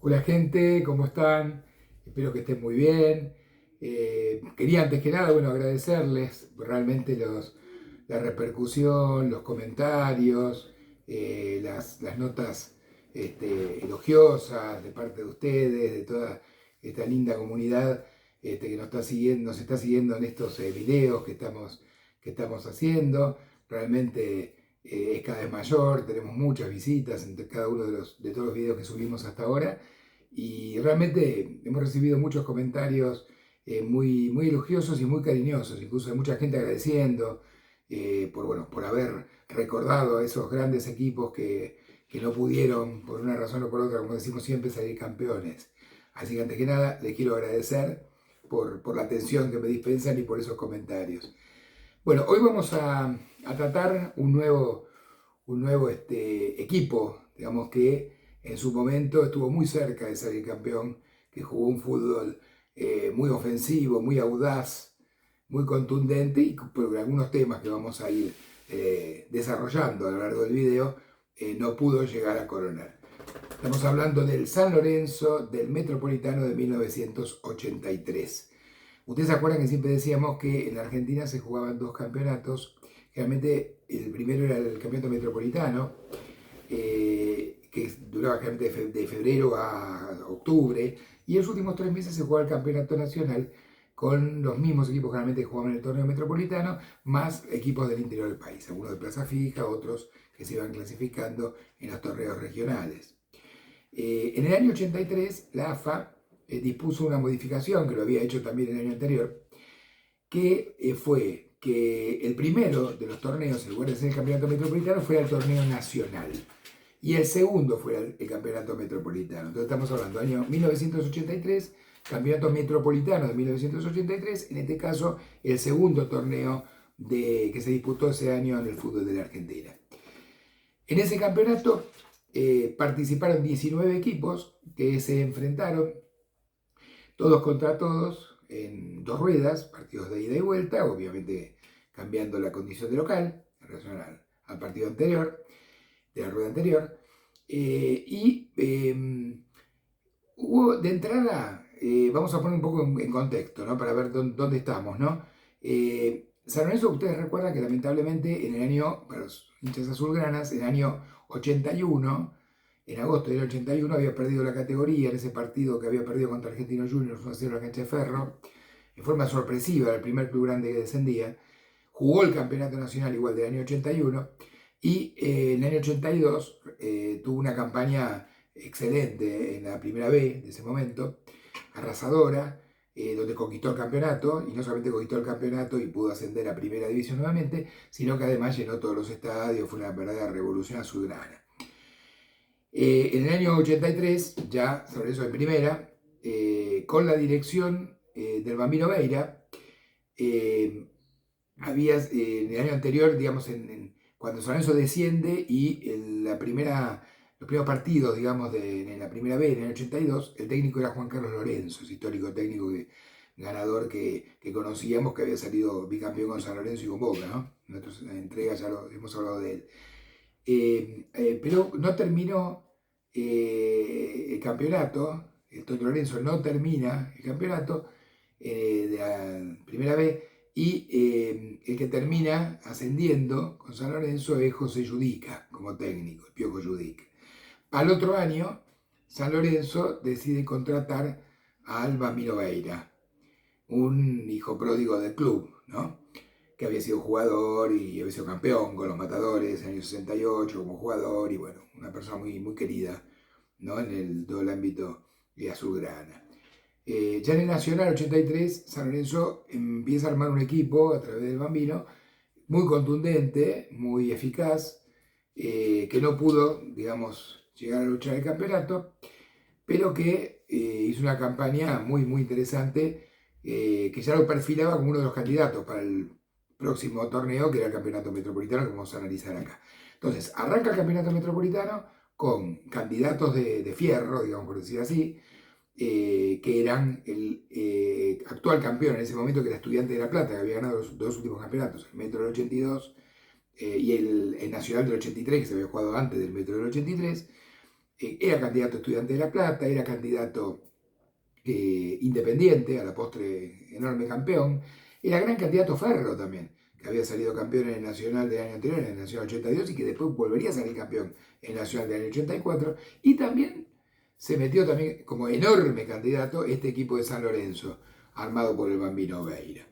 Hola gente, ¿cómo están? Espero que estén muy bien. Quería antes que nada, bueno, agradecerles realmente la repercusión, los comentarios, las notas elogiosas de parte de ustedes, de toda esta linda comunidad que nos está siguiendo en estos videos que estamos haciendo. Realmente es cada vez mayor, tenemos muchas visitas entre cada uno de todos los videos que subimos hasta ahora y realmente hemos recibido muchos comentarios muy elogiosos y muy cariñosos, incluso de mucha gente agradeciendo por haber recordado a esos grandes equipos que no pudieron, por una razón o por otra, como decimos siempre, salir campeones. Así que antes que nada, les quiero agradecer por la atención que me dispensan y por esos comentarios. Bueno, hoy vamos a tratar un nuevo equipo, digamos que en su momento estuvo muy cerca de salir campeón, que jugó un fútbol muy ofensivo, muy audaz, muy contundente y por algunos temas que vamos a ir desarrollando a lo largo del video, no pudo llegar a coronar. Estamos hablando del San Lorenzo del Metropolitano de 1983. Ustedes se acuerdan que siempre decíamos que en la Argentina se jugaban dos campeonatos. Realmente el primero era el campeonato metropolitano, que duraba generalmente de febrero a octubre, y en los últimos 3 meses se jugaba el campeonato nacional con los mismos equipos generalmente que jugaban en el torneo metropolitano, más equipos del interior del país, algunos de plaza fija, otros que se iban clasificando en los torneos regionales. En el año 83, la AFA dispuso una modificación, que lo había hecho también el año anterior, que fue que el primero de los torneos, en lugar de ser el campeonato metropolitano, fuera el torneo nacional. Y el segundo fuera el campeonato metropolitano. Entonces estamos hablando del año 1983, campeonato metropolitano de 1983, en este caso el segundo torneo que se disputó ese año en el fútbol de la Argentina. En ese campeonato participaron 19 equipos que se enfrentaron todos contra todos en dos ruedas, partidos de ida y vuelta, obviamente cambiando la condición de local en relación al partido anterior, de la rueda anterior. Hubo de entrada, vamos a poner un poco en contexto, ¿no? Para ver dónde estamos, ¿no? San Lorenzo, ustedes recuerdan que lamentablemente en el año, para los hinchas azulgranas, en el año 81, en agosto del 81, había perdido la categoría en ese partido que había perdido contra Argentinos Juniors 1-0 en la cancha de Ferro, en forma sorpresiva, el primer club grande que descendía. Jugó el campeonato nacional igual del año 81 y en el año 82 tuvo una campaña excelente en la primera B de ese momento, arrasadora, donde conquistó el campeonato, y no solamente conquistó el campeonato y pudo ascender a primera división nuevamente, sino que además llenó todos los estadios, fue una verdadera revolución azulgrana. En el año 83, ya San Lorenzo en primera, con la dirección del Bambino Veira, en el año anterior, digamos, cuando San Lorenzo desciende y los primeros partidos, digamos, en la primera B, en el 82, el técnico era Juan Carlos Lorenzo, ese histórico técnico ganador que conocíamos, que había salido bicampeón con San Lorenzo y con Boca, ¿no? En otras entregas ya hemos hablado de él. Pero no terminó el campeonato, el Toto Lorenzo no termina el campeonato de la primera B, y el que termina ascendiendo con San Lorenzo es José Yudica como técnico, el Piojo Yudica. Al otro año, San Lorenzo decide contratar a Alba Miroveira, un hijo pródigo del club, ¿no? Que había sido jugador y había sido campeón con los Matadores en el año 68 como jugador y bueno, una persona muy querida, ¿no? En todo el ámbito azulgrana. Ya en el Nacional 83, San Lorenzo empieza a armar un equipo a través del Bambino muy contundente, muy eficaz, que no pudo, digamos, llegar a luchar el campeonato, pero que hizo una campaña muy interesante, que ya lo perfilaba como uno de los candidatos para el próximo torneo, que era el Campeonato Metropolitano, que vamos a analizar acá. Entonces, arranca el Campeonato Metropolitano con candidatos de fierro, digamos por decir así, que eran el actual campeón en ese momento, que era Estudiante de La Plata, que había ganado los dos últimos campeonatos, el Metro del 82 y el Nacional del 83, que se había jugado antes del Metro del 83. era candidato Estudiante de La Plata, era candidato Independiente, a la postre enorme campeón, era gran candidato Ferro también, que había salido campeón en el Nacional del año anterior, en el Nacional 82, y que después volvería a salir campeón en el Nacional del año 84, y también se metió también como enorme candidato este equipo de San Lorenzo, armado por el Bambino Veira.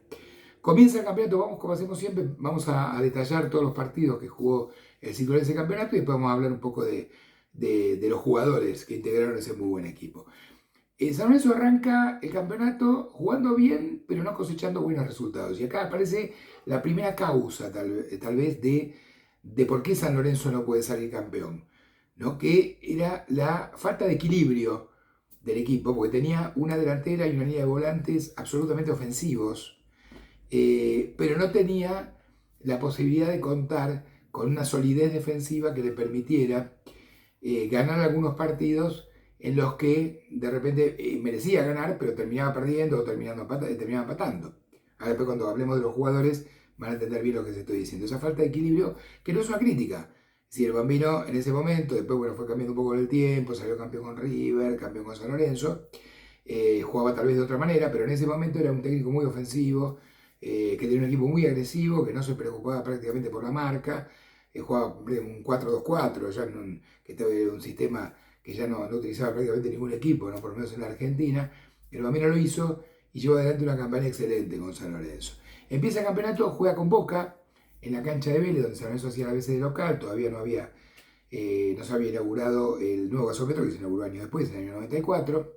Comienza el campeonato, vamos como hacemos siempre, vamos a detallar todos los partidos que jugó el ciclo de ese campeonato y después vamos a hablar un poco de los jugadores que integraron ese muy buen equipo. San Lorenzo arranca el campeonato jugando bien, pero no cosechando buenos resultados. Y acá aparece la primera causa, tal vez, de por qué San Lorenzo no puede salir campeón, ¿no? Que era la falta de equilibrio del equipo, porque tenía una delantera y una línea de volantes absolutamente ofensivos, pero no tenía la posibilidad de contar con una solidez defensiva que le permitiera ganar algunos partidos en los que de repente merecía ganar, pero terminaba perdiendo o terminaba empatando. Ahora después cuando hablemos de los jugadores van a entender bien lo que se estoy diciendo. Esa falta de equilibrio, que no es una crítica. Si el Bambino en ese momento, después bueno, fue cambiando un poco con el tiempo, salió campeón con River, campeón con San Lorenzo, jugaba tal vez de otra manera, pero en ese momento era un técnico muy ofensivo, que tenía un equipo muy agresivo, que no se preocupaba prácticamente por la marca, jugaba un 4-2-4, ya que estaba un sistema que ya no utilizaba prácticamente ningún equipo, ¿no? Por lo menos en la Argentina. El Bambino lo hizo y llevó adelante una campaña excelente con San Lorenzo. Empieza el campeonato, juega con Boca en la cancha de Vélez, donde San Lorenzo hacía las veces de local, todavía no se había inaugurado el nuevo gasómetro, que se inauguró años después, en el año 94.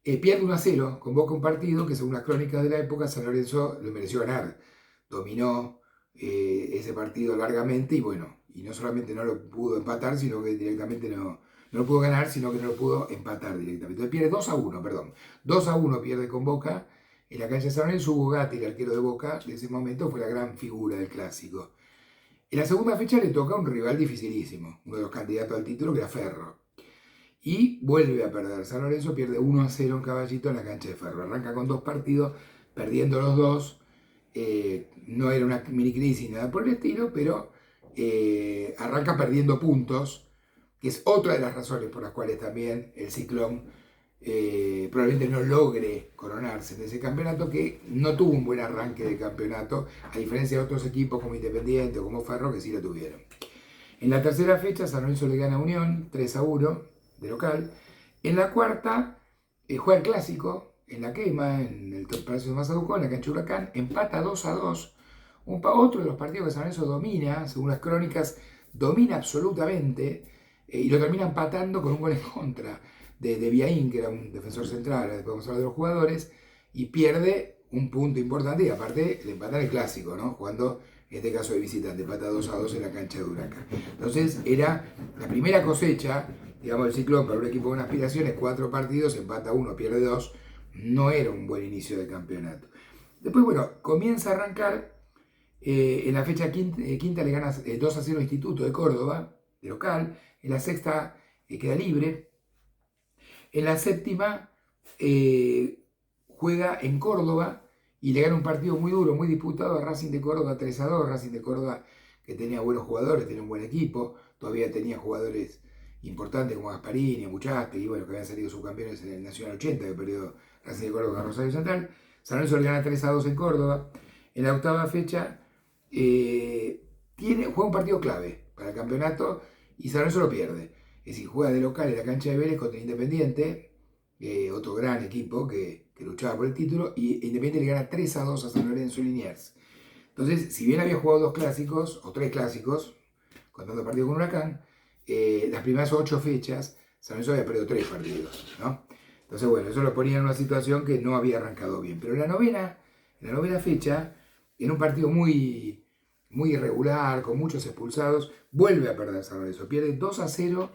Pierde 1-0, convoca un partido que según las crónicas de la época San Lorenzo le mereció ganar, dominó ese partido largamente y bueno, y no solamente no lo pudo empatar, sino que directamente no lo pudo ganar, sino que no lo pudo empatar directamente. Entonces pierde 2-1, perdón. 2-1 pierde con Boca en la cancha de San Lorenzo. Hugo Gatti, el arquero de Boca, de ese momento fue la gran figura del clásico. En la segunda fecha le toca un rival dificilísimo, uno de los candidatos al título, que era Ferro. Y vuelve a perder. San Lorenzo pierde 1-0 en Caballito en la cancha de Ferro. Arranca con 2 partidos, perdiendo los 2. No era una mini crisis, nada por el estilo, pero arranca perdiendo puntos, que es otra de las razones por las cuales también el Ciclón probablemente no logre coronarse en ese campeonato, que no tuvo un buen arranque de campeonato, a diferencia de otros equipos como Independiente o como Ferro, que sí lo tuvieron. En la tercera fecha, San Lorenzo le gana a Unión 3-1 de local. En la cuarta, juega el clásico en la quema, en el Palacio de Mazaducó, en la cancha Huracán, empata 2-2. Otro de los partidos que San Lorenzo domina, según las crónicas, domina absolutamente, y lo termina empatando con un gol en contra de Viaín, que era un defensor central, después vamos a hablar de los jugadores, y pierde un punto importante, y aparte le empatan el clásico, ¿no? Jugando, en este caso de visitante, empata 2-2 en la cancha de Huracán. Entonces era la primera cosecha, digamos, el Ciclón para un equipo con aspiraciones, 4 partidos, empata 1, pierde 2, no era un buen inicio de campeonato. Después, bueno, comienza a arrancar, en la fecha quinta le gana 2-0 a Instituto de Córdoba, de local, en la sexta queda libre, en la séptima juega en Córdoba y le gana un partido muy duro, muy disputado a Racing de Córdoba 3-2, Racing de Córdoba que tenía buenos jugadores, tenía un buen equipo, todavía tenía jugadores importantes como Gasparini, Muchaste, y bueno, que habían salido subcampeones en el Nacional 80, que perdió Racing de Córdoba con Rosario Central. San Lorenzo le gana 3-2 en Córdoba. En la octava fecha juega un partido clave para el campeonato y San Lorenzo lo pierde. Es decir, juega de local en la cancha de Vélez contra Independiente, otro gran equipo que luchaba por el título, y Independiente le gana 3-2 a San Lorenzo Liniers. Entonces, si bien había jugado 2 clásicos, o 3 clásicos, contando partido con Huracán, las primeras 8 fechas, San Lorenzo había perdido 3 partidos, ¿no? Entonces, bueno, eso lo ponía en una situación que no había arrancado bien. Pero en la novena fecha, en un partido muy, muy irregular, con muchos expulsados, vuelve a perder San Lorenzo. Pierde 2-0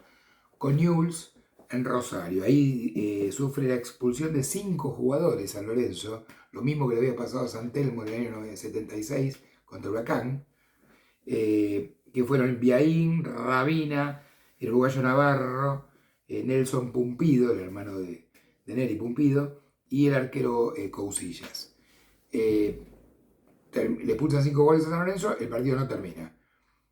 con Newell's en Rosario. Ahí sufre la expulsión de 5 jugadores San Lorenzo, lo mismo que le había pasado a San Telmo en el año 76 contra Huracán, que fueron Viaín, Rabina, el uruguayo Navarro, Nelson Pumpido, el hermano de Neri Pumpido, y el arquero Cousillas. Le expulsan 5 goles a San Lorenzo, el partido no termina.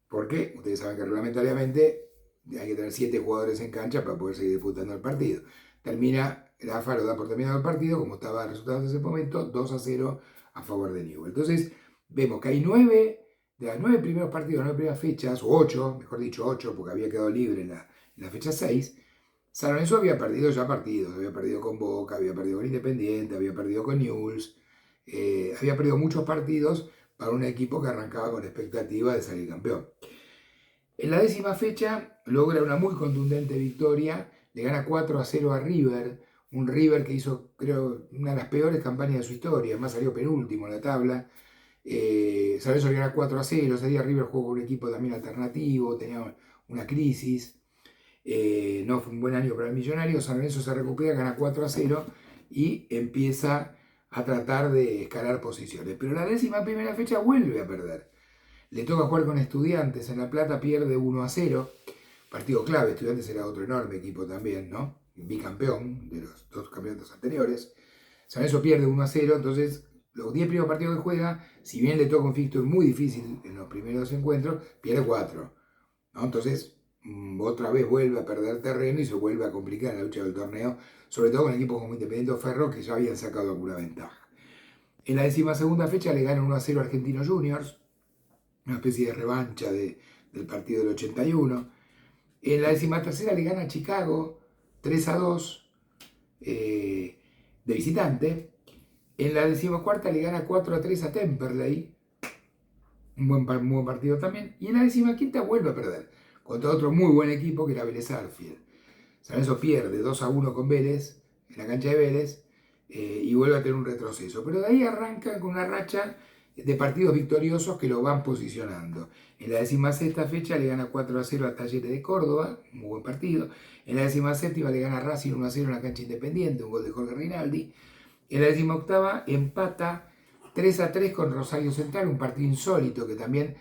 ¿Por qué? Ustedes saben que reglamentariamente hay que tener 7 jugadores en cancha para poder seguir disputando el partido. Termina, la AFA lo da por terminado el partido, como estaba el resultado en ese momento, 2-0 a favor de Newell. Entonces, vemos que hay 9, de las 9 primeros partidos, 9 primeras fechas, o 8, mejor dicho 8, porque había quedado libre en la fecha 6, San Lorenzo había perdido ya partidos, había perdido con Boca, había perdido con Independiente, había perdido con Newell's, había perdido muchos partidos para un equipo que arrancaba con expectativa de salir campeón. En la 10ª fecha logra una muy contundente victoria, le gana 4-0 a River, un River que hizo, creo, una de las peores campañas de su historia, además salió penúltimo en la tabla. San Lorenzo le gana 4-0, ese día River jugó con un equipo también alternativo, tenía una crisis. No fue un buen año para el Millonario. San Lorenzo se recupera, gana 4-0 y empieza a tratar de escalar posiciones. Pero la 11ª fecha vuelve a perder. Le toca jugar con Estudiantes en La Plata, pierde 1-0. Partido clave, Estudiantes era otro enorme equipo también, ¿no? Bicampeón de los 2 campeonatos anteriores. San Lorenzo pierde 1-0, entonces los 10 primeros partidos que juega, si bien le toca un fixture muy difícil en los primeros encuentros, pierde 4, ¿no? Entonces, otra vez vuelve a perder terreno y se vuelve a complicar la lucha del torneo, sobre todo con equipos como Independiente o Ferro, que ya habían sacado alguna ventaja. En la 12ª fecha le gana 1-0 a Argentinos Juniors, una especie de revancha del partido del 81. En la 13ª le gana a Chicago 3-2 de visitante. En la 14ª le gana 4-3 a Temperley, un buen partido también. Y en la 15ª vuelve a perder contra otro muy buen equipo que era Vélez Sarsfield. San Lorenzo pierde 2-1 con Vélez, en la cancha de Vélez, y vuelve a tener un retroceso. Pero de ahí arranca con una racha de partidos victoriosos que lo van posicionando. En la 16ª fecha le gana 4-0 a Talleres de Córdoba, un muy buen partido. En la 17ª le gana Racing 1-0 en la cancha Independiente, un gol de Jorge Rinaldi. En la 18ª empata 3-3 con Rosario Central, un partido insólito que también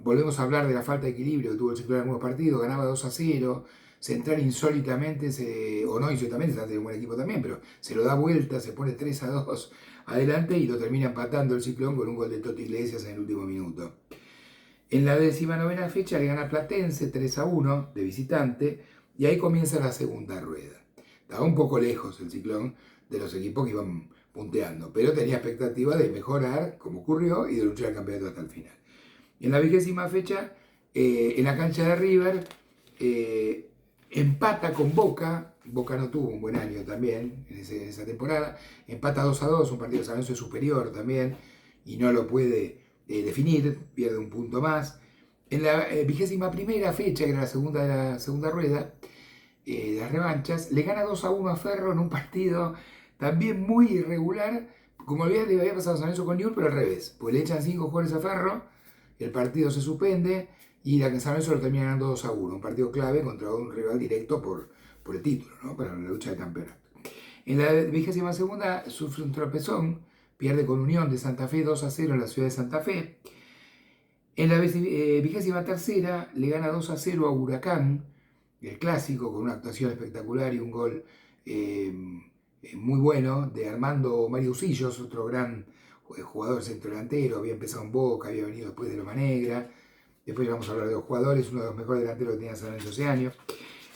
volvemos a hablar de la falta de equilibrio que tuvo el Ciclón en algunos partidos, ganaba 2-0, Central insólitamente, o no insólitamente, se hace un buen equipo también, pero se lo da vuelta, se pone 3-2 adelante y lo termina empatando el Ciclón con un gol de Toti Iglesias en el último minuto. En la 19ª fecha le gana Platense 3-1 de visitante y ahí comienza la segunda rueda. Estaba un poco lejos el Ciclón de los equipos que iban punteando, pero tenía expectativa de mejorar, como ocurrió, y de luchar el campeonato hasta el final. En la 20ª fecha, en la cancha de River, empata con Boca. Boca no tuvo un buen año también en esa temporada. Empata 2-2, un partido de San Lorenzo superior también, y no lo puede definir, pierde un punto más. En la 21ª fecha, que era la segunda de la segunda rueda, de las revanchas, le gana 2-1 a Ferro en un partido también muy irregular, como le había pasado a San Lorenzo con Newell's, pero al revés, pues le echan 5 jugadores a Ferro, el partido se suspende y la que San Lorenzo lo termina ganando 2-1, un partido clave contra un rival directo por el título, ¿no? Para la lucha del campeonato. En la 22ª sufre un tropezón, pierde con Unión de Santa Fe 2-0 en la ciudad de Santa Fe. En la 23ª le gana 2-0 a Huracán, el clásico, con una actuación espectacular y un gol muy bueno de Armando Mario Usillos, otro gran jugador centrodelantero, había empezado en Boca, había venido después de Loma Negra. Después vamos a hablar de los jugadores, uno de los mejores delanteros que tenía San Lorenzo ese año.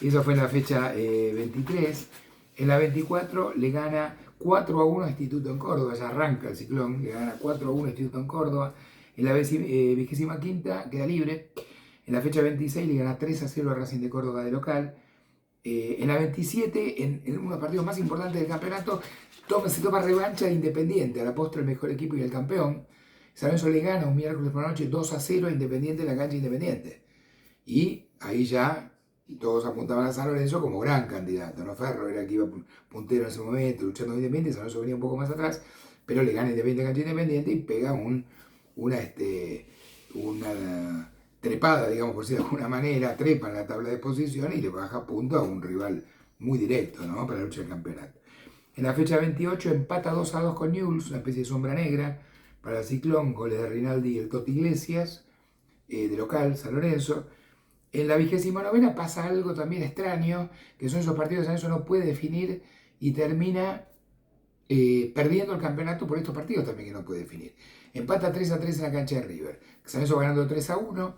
Eso fue en la fecha 23. En la 24 le gana 4-1 a Instituto en Córdoba, ya arranca el Ciclón, le gana 4-1 a Instituto en Córdoba. En la 25ª queda libre. En la fecha 26 le gana 3-0 a Racing de Córdoba de local. En la 27, en uno de los partidos más importantes del campeonato, se toma revancha de Independiente, a la postre el mejor equipo y el campeón. San Lorenzo le gana un miércoles por la noche 2-0 a Independiente en la cancha Independiente. Y ahí ya todos apuntaban a San Lorenzo como gran candidato, ¿no? Ferro era el que iba puntero en ese momento, luchando con Independiente, San Lorenzo venía un poco más atrás, pero le gana Independiente en cancha Independiente y pega una trepada, digamos por decirlo de alguna manera, trepa en la tabla de posiciones y le baja punto a un rival muy directo, ¿no? Para la lucha del campeonato. En la fecha 28 empata 2-2 con Newell's, una especie de sombra negra para el Ciclón, goles de Rinaldi y el Toti Iglesias, de local, San Lorenzo. En la 29ª pasa algo también extraño, que son esos partidos que San Lorenzo no puede definir y termina perdiendo el campeonato por estos partidos también que no puede definir. Empata 3-3 en la cancha de River. San Lorenzo ganando 3-1.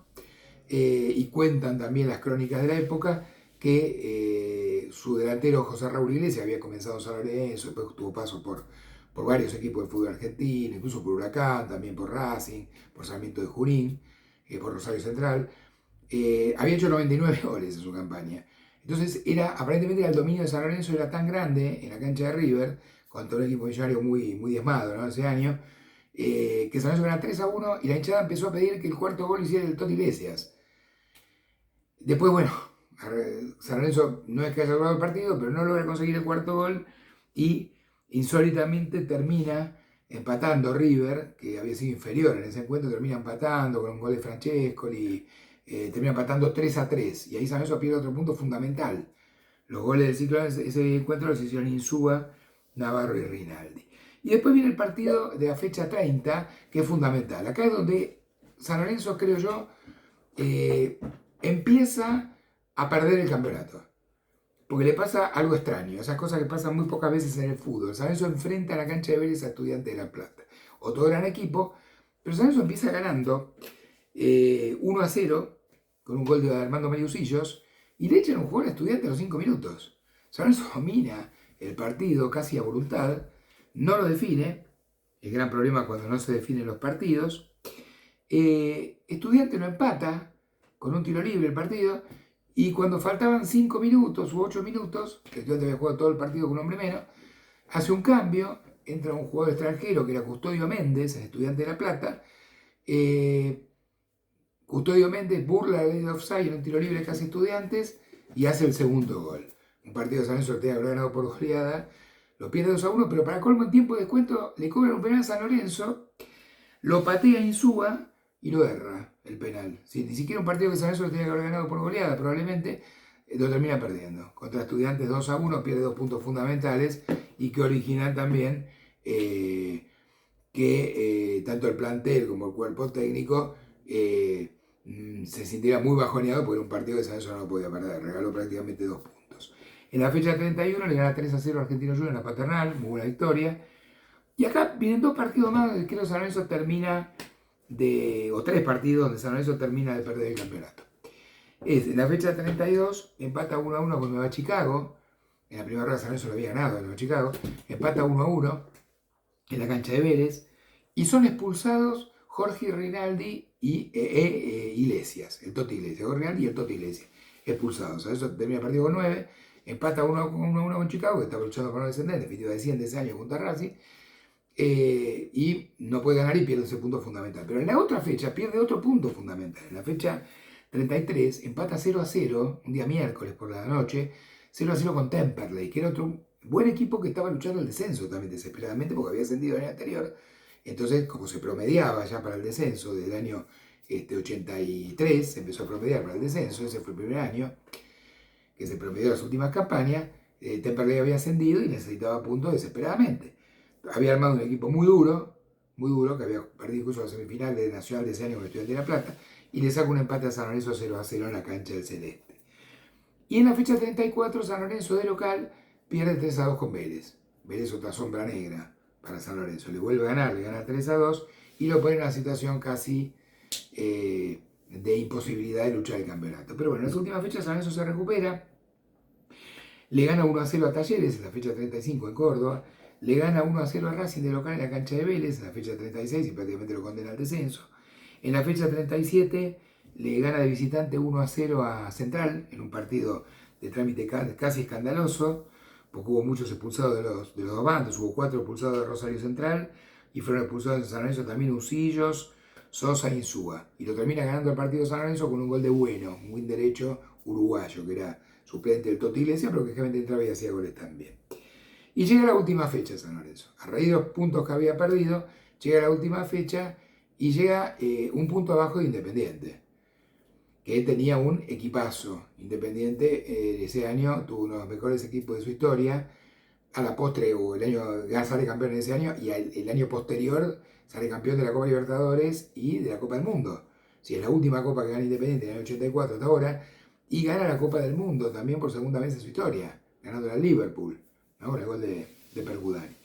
y cuentan también las crónicas de la época que su delantero José Raúl Iglesias había comenzado en San Lorenzo, después tuvo paso por varios equipos del fútbol argentino, incluso por Huracán, también por Racing, por Sarmiento de Junín, por Rosario Central. Había hecho 99 goles en su campaña. Entonces, aparentemente el dominio de San Lorenzo era tan grande en la cancha de River, contra un equipo millonario muy diezmado, ¿no? Ese año, que San Lorenzo ganaba 3-1 y la hinchada empezó a pedir que el cuarto gol hiciera el Toti Iglesias. Después, bueno, San Lorenzo no es que haya logrado el partido, pero no logra conseguir el cuarto gol y insólitamente termina empatando River, que había sido inferior en ese encuentro, termina empatando con un gol de Francescoli, termina empatando 3-3 y ahí San Lorenzo pierde otro punto fundamental. Los goles del ciclo de ese encuentro los hicieron Insúa, Navarro y Rinaldi. Y después viene el partido de la fecha 30, que es fundamental. Acá es donde San Lorenzo, creo yo, empieza a perder el campeonato. Porque le pasa algo extraño, esas cosas que pasan muy pocas veces en el fútbol. San Lorenzo enfrenta a la cancha de Vélez a Estudiantes de La Plata. Otro gran equipo, pero San Lorenzo empieza ganando 1-0 con un gol de Armando Mariusillos y le echan un jugador a Estudiantes a los 5 minutos. San Lorenzo domina el partido casi a voluntad, no lo define, el gran problema cuando no se definen los partidos. Estudiantes lo empata con un tiro libre el partido, y cuando faltaban 5 minutos u 8 minutos, que Estudiantes había jugado todo el partido con un hombre menos, hace un cambio, entra un jugador extranjero que era Custodio Méndez, en Estudiantes de La Plata. Custodio Méndez burla la ley de offside en un tiro libre casi Estudiantes y hace el segundo gol. Un partido de San Lorenzo que tenía que haber ganado por goleada, lo pierde 2-1, pero para colmo en tiempo de descuento le cobran un penal a San Lorenzo, lo patea Insúa y lo erra el penal. Sí, ni siquiera un partido que San Lorenzo tenía que haber ganado por goleada, probablemente lo termina perdiendo. Contra Estudiantes 2-1, pierde 2 puntos fundamentales y que originan también que tanto el plantel como el cuerpo técnico se sintiera muy bajoneado porque era un partido que San Lorenzo no podía perder, regaló prácticamente 2 puntos. En la fecha 31 le gana 3-0 a Argentino Juniors en la Paternal, muy buena victoria. Y acá vienen 2 partidos más donde creo que San Lorenzo termina o 3 partidos donde San Lorenzo termina de perder el campeonato. En la fecha 32 empata 1-1 con Nueva Chicago. En la primera ronda San Lorenzo lo había ganado a Nueva Chicago. Empata 1-1 en la cancha de Vélez. Y son expulsados Jorge Rinaldi y Iglesias, el Toti Iglesias. Jorge Rinaldi y el Toti Iglesias expulsados. San Lorenzo termina el partido con 9. Empata 1-1 con Chicago, que estaba luchando para no descender. En definitiva desciende ese año junto a Racing. Y no puede ganar y pierde ese punto fundamental. Pero en la otra fecha pierde otro punto fundamental. En la fecha 33 empata 0-0, un día miércoles por la noche, 0-0 con Temperley, que era otro buen equipo que estaba luchando el descenso también desesperadamente porque había ascendido el año anterior. Entonces, como se promediaba ya para el descenso del año 83, se empezó a promediar para el descenso, ese fue el primer año que se promedió las últimas campañas. Temperley había ascendido y necesitaba puntos desesperadamente. Había armado un equipo muy duro, que había perdido incluso la semifinal de Nacional de ese año con Estudiantes de La Plata, y le saca un empate a San Lorenzo 0-0 en la cancha del Celeste. Y en la fecha 34, San Lorenzo de local pierde 3-2 con Vélez. Vélez otra sombra negra para San Lorenzo. Le vuelve a ganar, le gana 3-2 y lo pone en una situación casi de imposibilidad de luchar el campeonato. Pero bueno, en las últimas fechas San Lorenzo se recupera, le gana 1-0 a Talleres en la fecha 35 en Córdoba, le gana 1-0 a Racing de local en la cancha de Vélez en la fecha 36 y prácticamente lo condena al descenso. En la fecha 37 le gana de visitante 1-0 a Central en un partido de trámite casi escandaloso, porque hubo muchos expulsados de los 2 bandos, hubo 4 expulsados de Rosario Central y fueron expulsados en San Lorenzo también Usillos, Sosa e Insúa. Y lo termina ganando el partido San Lorenzo con un gol de Bueno, un buen derecho uruguayo, que era suplente del Toti Iglesias, pero que realmente entraba y hacía goles también. Y llega la última fecha San Lorenzo. A raíz de los puntos que había perdido, llega la última fecha y llega un punto abajo de Independiente, que tenía un equipazo. Independiente ese año tuvo uno de los mejores equipos de su historia. A la postre, o el año sale campeón en ese año, y el año posterior sale campeón de la Copa Libertadores y de la Copa del Mundo. Si es la última Copa que gana Independiente en el año 84 hasta ahora, y gana la Copa del Mundo también por segunda vez en su historia, ganando al Liverpool, ¿no? Con el gol de Pergudani.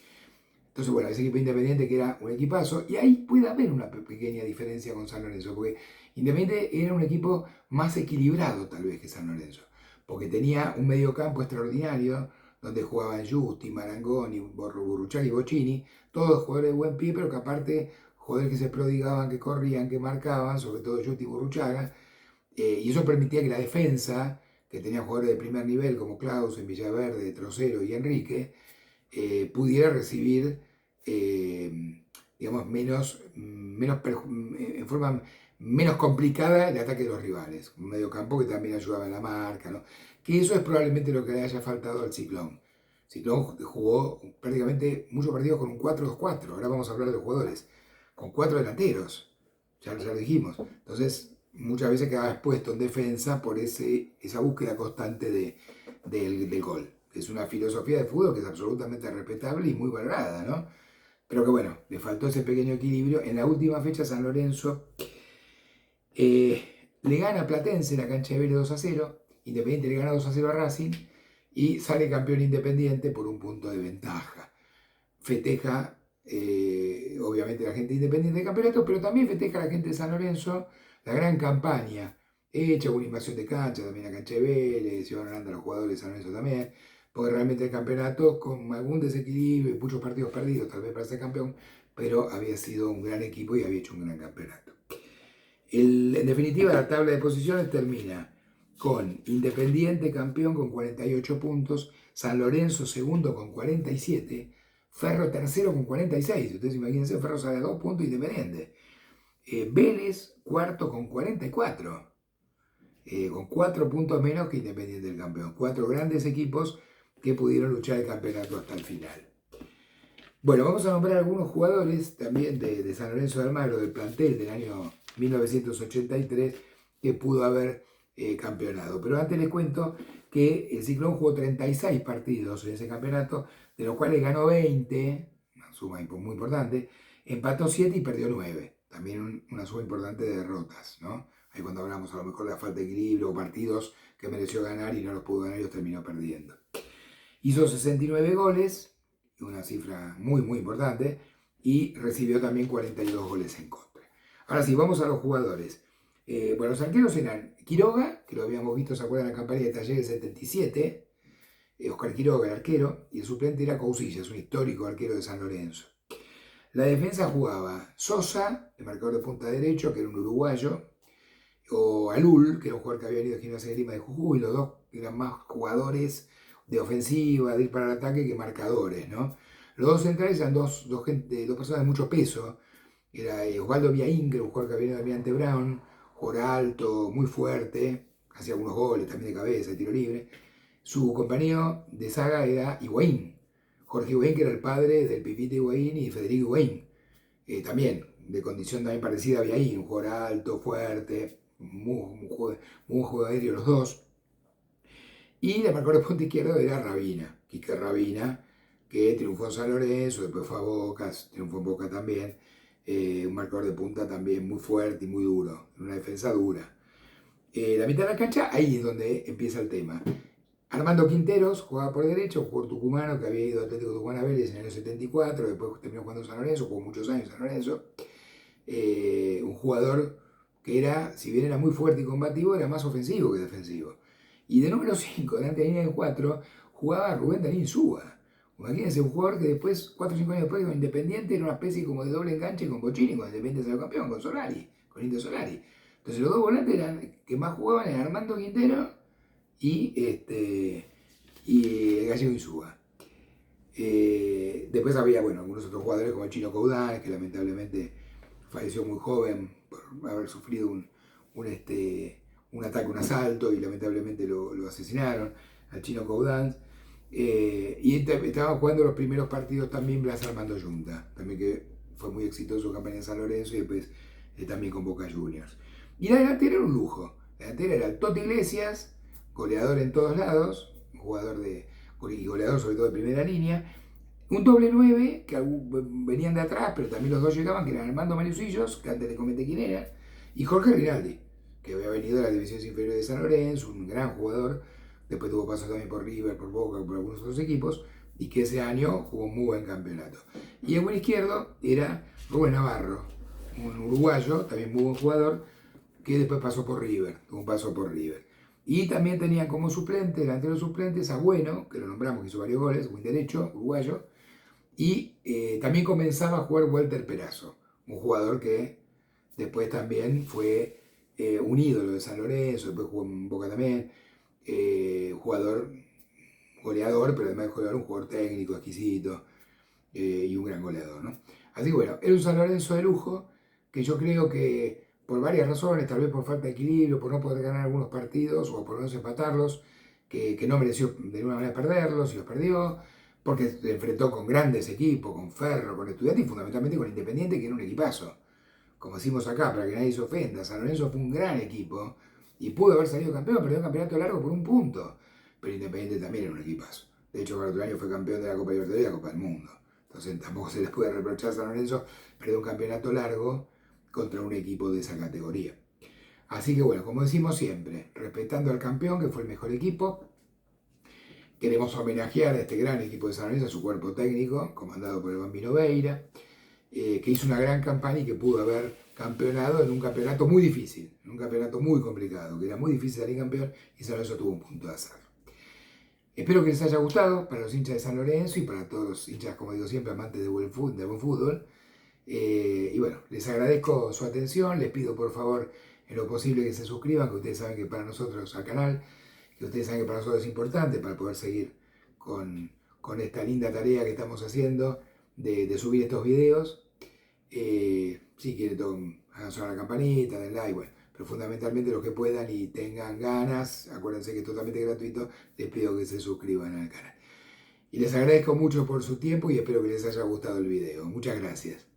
Entonces, bueno, ese equipo Independiente que era un equipazo, y ahí puede haber una pequeña diferencia con San Lorenzo, porque Independiente era un equipo más equilibrado tal vez que San Lorenzo, porque tenía un mediocampo extraordinario, donde jugaban Justi, Marangoni, Burruchaga y Bocchini, todos jugadores de buen pie, pero que aparte, jugadores que se prodigaban, que corrían, que marcaban, sobre todo Justi y Burruchaga, y eso permitía que la defensa, que tenía jugadores de primer nivel como Clausen, Villaverde, Trocero y Enrique, pudiera recibir, digamos, en forma menos complicada el ataque de los rivales. Un mediocampo que también ayudaba en la marca, ¿no? Que eso es probablemente lo que le haya faltado al Ciclón. Ciclón jugó prácticamente muchos partidos con un 4-2-4. Ahora vamos a hablar de los jugadores. Con 4 delanteros. Ya lo dijimos. Entonces, muchas veces quedaba expuesto en defensa por esa búsqueda constante del gol. Es una filosofía de fútbol que es absolutamente respetable y muy valorada, ¿no? Pero que bueno, le faltó ese pequeño equilibrio. En la última fecha San Lorenzo le gana a Platense en la cancha de Vélez 2-0, Independiente le gana 2-0 a Racing y sale campeón Independiente por un punto de ventaja. Festeja, obviamente, la gente Independiente del campeonato, pero también festeja la gente de San Lorenzo la gran campaña hecha, una invasión de cancha, también la cancha de Vélez, se van ganando los jugadores de San Lorenzo también, porque realmente el campeonato, con algún desequilibrio y muchos partidos perdidos, tal vez para ser campeón, pero había sido un gran equipo y había hecho un gran campeonato. En definitiva, la tabla de posiciones termina con Independiente campeón con 48 puntos, San Lorenzo segundo con 47, Ferro tercero con 46. Ustedes imagínense, Ferro sale a 2 puntos Independiente. Vélez cuarto con 44, con 4 puntos menos que Independiente del campeón. 4 grandes equipos que pudieron luchar el campeonato hasta el final. Bueno, vamos a nombrar algunos jugadores también de San Lorenzo de Almagro, del plantel del año 1983, que pudo haber campeonado. Pero antes les cuento que el Ciclón jugó 36 partidos en ese campeonato, de los cuales ganó 20, una suma muy importante, empató 7 y perdió 9. También una suma importante de derrotas, ¿no? Ahí cuando hablamos a lo mejor de la falta de equilibrio o partidos que mereció ganar y no los pudo ganar y los terminó perdiendo. Hizo 69 goles, una cifra muy importante, y recibió también 42 goles en contra. Ahora sí, vamos a los jugadores. Bueno, los arqueros eran Quiroga, que lo habíamos visto, ¿se acuerdan? En la campaña de Talleres 77, Oscar Quiroga, el arquero, y el suplente era Cousillas, un histórico arquero de San Lorenzo. La defensa jugaba Sosa, el marcador de punta derecho, que era un uruguayo, o Alul, que era un jugador que había venido a Gimnasia de Lima de Jujuy, los dos eran más jugadores de ofensiva, de ir para el ataque, que marcadores, ¿no? Los dos centrales eran dos personas de mucho peso. Era Osvaldo Viaín, que era un jugador que había venido de Almirante Brown, jugador alto, muy fuerte, hacía algunos goles también de cabeza, de tiro libre. Su compañero de saga era Higuaín, Jorge Higuaín, que era el padre del Pipita Higuaín y Federico Higuaín, también de condición también parecida a Viaín, un jugador alto, fuerte, muy juego aéreo los dos. Y el marcador de punta izquierdo era Rabina, Quique Rabina, que triunfó en San Lorenzo, después fue a Boca, triunfó en Boca también. Un marcador de punta también muy fuerte y muy duro, una defensa dura. La mitad de la cancha, ahí es donde empieza el tema. Armando Quinteros jugaba por derecho, un jugador tucumano que había ido a Atlético Tucumán a Vélez en el año 74, después terminó jugando en San Lorenzo, jugó muchos años en San Lorenzo. Un jugador que era, si bien era muy fuerte y combativo, era más ofensivo que defensivo. Y de número 5, delante de la línea de 4, jugaba Rubén Darín Súa. Imagínense, un jugador que después, 4 o 5 años después, con Independiente, era una especie como de doble enganche con Bocchini, con Independiente salió campeón, con Solari, con Indio Solari. Entonces los dos volantes que más jugaban eran Armando Quintero y Gallego Insúa. Después había, bueno, algunos otros jugadores como el Chino Caudán, que lamentablemente falleció muy joven por haber sufrido un ataque, un asalto, y lamentablemente lo asesinaron, al Chino Caudán. Y estaba jugando los primeros partidos también Blas Armando Yunta, también que fue muy exitoso en campaña en San Lorenzo y después también con Boca Juniors. Y la delantera era un lujo. La delantera era el Toto Iglesias, goleador en todos lados, jugador y goleador sobre todo de primera línea. Un doble 9, que venían de atrás, pero también los dos llegaban, que eran Armando Mariusillos, que antes les comenté quién era, y Jorge Rinaldi, que había venido de las divisiones inferiores de San Lorenzo, un gran jugador, después tuvo pasos también por River, por Boca, por algunos otros equipos, y que ese año jugó un muy buen campeonato. Y el buen izquierdo era Rubén Navarro, un uruguayo, también muy buen jugador, que después pasó por River, tuvo un paso por River. Y también tenían como suplente, delantero suplentes, a Bueno, que lo nombramos, que hizo varios goles, buen derecho, uruguayo. Y también comenzaba a jugar Walter Perazo, un jugador que después también fue un ídolo de San Lorenzo, después jugó en Boca también, jugador goleador, pero además de un jugador técnico, exquisito, y un gran goleador, ¿no? Así que bueno, era un San Lorenzo de lujo que yo creo que por varias razones, tal vez por falta de equilibrio, por no poder ganar algunos partidos o por no empatarlos, que no mereció de ninguna manera perderlos y los perdió, porque se enfrentó con grandes equipos, con Ferro, con Estudiantes y fundamentalmente con Independiente, que era un equipazo. Como decimos acá, para que nadie se ofenda, San Lorenzo fue un gran equipo y pudo haber salido campeón, perdió un campeonato largo por un punto, pero Independiente también era un equipazo. De hecho, el otro año fue campeón de la Copa Libertadores y la Copa del Mundo. Entonces tampoco se les puede reprochar a San Lorenzo perder un campeonato largo contra un equipo de esa categoría. Así que bueno, como decimos siempre, respetando al campeón, que fue el mejor equipo, queremos homenajear a este gran equipo de San Lorenzo, a su cuerpo técnico, comandado por el Bambino Veira, que hizo una gran campaña y que pudo haber campeonado en un campeonato muy difícil, en un campeonato muy complicado, que era muy difícil salir campeón y San Lorenzo tuvo un punto de azar. Espero que les haya gustado para los hinchas de San Lorenzo y para todos los hinchas, como digo siempre, amantes de buen fútbol. Y bueno, les agradezco su atención, les pido por favor en lo posible que se suscriban, que ustedes saben que para nosotros al canal, que ustedes saben que para nosotros es importante para poder seguir con esta linda tarea que estamos haciendo de subir estos videos. Si quieren, hagan sonar la campanita, den like, bueno, pero fundamentalmente los que puedan y tengan ganas, acuérdense que es totalmente gratuito, les pido que se suscriban al canal. Y les agradezco mucho por su tiempo y espero que les haya gustado el video. Muchas gracias.